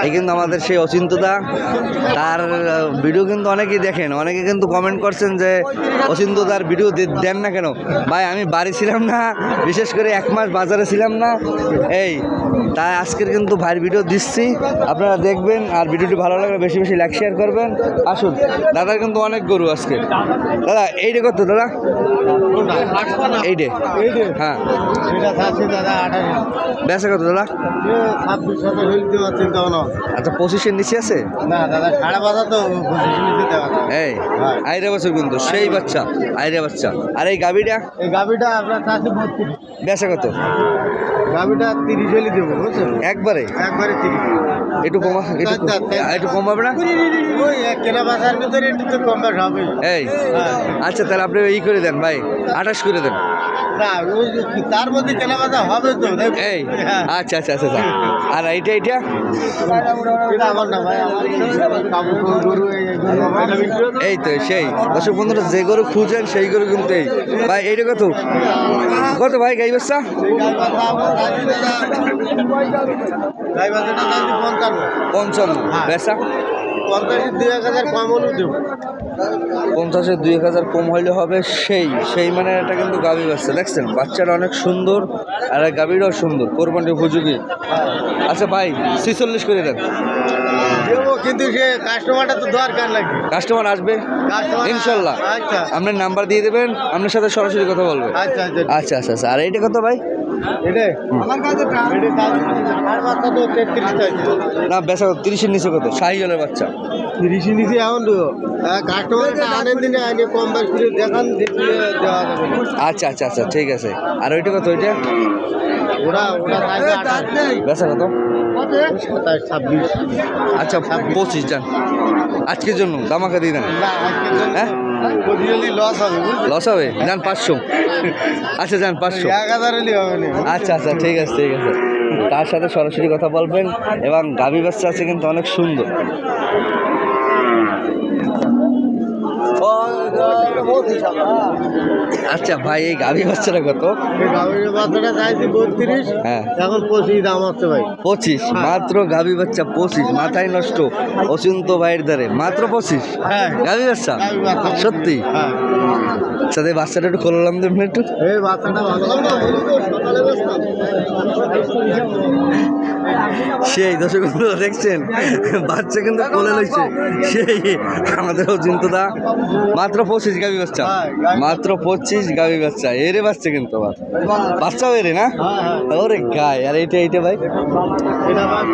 এই কিন্তু আমাদের সেই অচিন্তদা, তার ভিডিও কিন্তু অনেকেই দেখেন, অনেকে কিন্তু কমেন্ট করছেন যে অচিন্তদার ভিডিও দেন না কেন। ভাই আমি বাড়ি ছিলাম না, বিশেষ করে 1 মাস বাজারে ছিলাম না, এই তাই আজকের কিন্তু ভাইয়ের ভিডিও দিচ্ছি, আপনারা দেখবেন। আর ভিডিওটি ভালো লাগলে বেশি বেশি লাইক শেয়ার করবেন। আসুন, দাদার কিন্তু অনেক গরু আজকে। দাদা এইটা কত দাদা? এইটে, হ্যাঁ বেচা কত দাদা? আচ্ছা 25-এর নিচে আছে? এই আইরা বছর কিন্তু সেই বাচ্চা, আইরা বাচ্চা। আর এই গাভিটা? এই গাভিটা আপনার বেচা কত? গাভিটা 30 হলে দেবো, বুঝছেন? একবারে একবারে 30। একটু কমা, একটু কম হবে না? ওই কেনা বাজার ভিতরে একটু তো কম বেশ হবে। এই আচ্ছা, তাহলে আপনি ই করে দেন ভাই, 28 করে দেন। না ওই তার মধ্যে কেনা বাজার হবে তো। এই আচ্ছা আচ্ছা আচ্ছা। আর এইটা এইটা এটা আমার না ভাই, আমার গরু এই তো সেই দর্শক বন্ধুরা, যে গরু খুঁজেন সেই গরু কিন্তু এই ভাই। এইটা কত কত ভাই গাই বাচ্চা? 55 বেচা? 50-2000 কম হলে দেবো। 50-এর 2000 কম হইলে হবে। সেই মানে এটা কিন্তু গাভী বাচ্চা, দেখছেন বাচ্চাটা অনেক সুন্দর, আর গাভীটাও সুন্দর, কোরবানি উপযোগী। আচ্ছা ভাই 46 করে দেন। দেবো, কিন্তু সে কাস্টমারটা তো দরকার লাগে। কাস্টমার আসবে ইনশাল্লাহ। আচ্ছা আপনার নাম্বার দিয়ে দেবেন, আপনার সাথে সরাসরি কথা বলবে। আচ্ছা আচ্ছা আচ্ছা আচ্ছা আচ্ছা। আর এইটা কত ভাই? এটা আমার কাছে আর বাচ্চা তো 33 চাইছে না বেচা 30-এর নিচে কত? শাহিওয়ালের বাচ্চা 30 নিচে এখন দেবো। কাস্টমারটা আনেন দিনে আইনে কম বেশ করে দেখান, দেখলে দেওয়া যাবে। আচ্ছা আচ্ছা আচ্ছা ঠিক আছে। আর ওইটা কত? ওইটা ওরা চাইছে 28। বেচা কত? 27-26। আচ্ছা 25 যান, আজকের জন্য দামাকা দিয়ে দেন। না আজকের জন্য হ্যাঁ প্রতিদিনই লস হবে, বুঝলি? লস হবে? যান 500। আচ্ছা যান 500। 1000 হলে হবে না। আচ্ছা আচ্ছা ঠিক আছে ঠিক আছে। তার সাথে সরাসরি কথা বলবেন। এবং গাভী বাচ্চা আছে কিন্তু অনেক সুন্দর। আচ্ছা ভাই এই গাভী বাচ্চাটা কত? এই গাভীর বাচ্চাটা চাইছি 32, হ্যাঁ এখন 25 দাম হচ্ছে ভাই। 25 মাত্র গাভী বাচ্চা 25, মাথায় নষ্ট অচিন্ত ভাইয়ের দ্বারে মাত্র 25 হ্যাঁ গাভী বাচ্চা? গাভী বাচ্চা। সত্যি? হ্যাঁ সাথে বাচ্চাটা একটু খোলালাম দেবেন একটু। এই বাচ্চাটা ভালো সকালে বেচতাম। সেই দর্শক বন্ধুরা দেখছেন বাচ্চা কিন্তু কোলে লইছে সেই আমাদের অচিন্তদা। মাত্র 25 গাভী বাচ্চা, মাত্র 25 গাভী বাচ্চা। এরে বাচ্চা কিন্তু আবার বাচ্চাও এরে না? হ্যাঁ হ্যাঁ ওরে গায়। আর এইটা এইটা ভাই এটা ভাই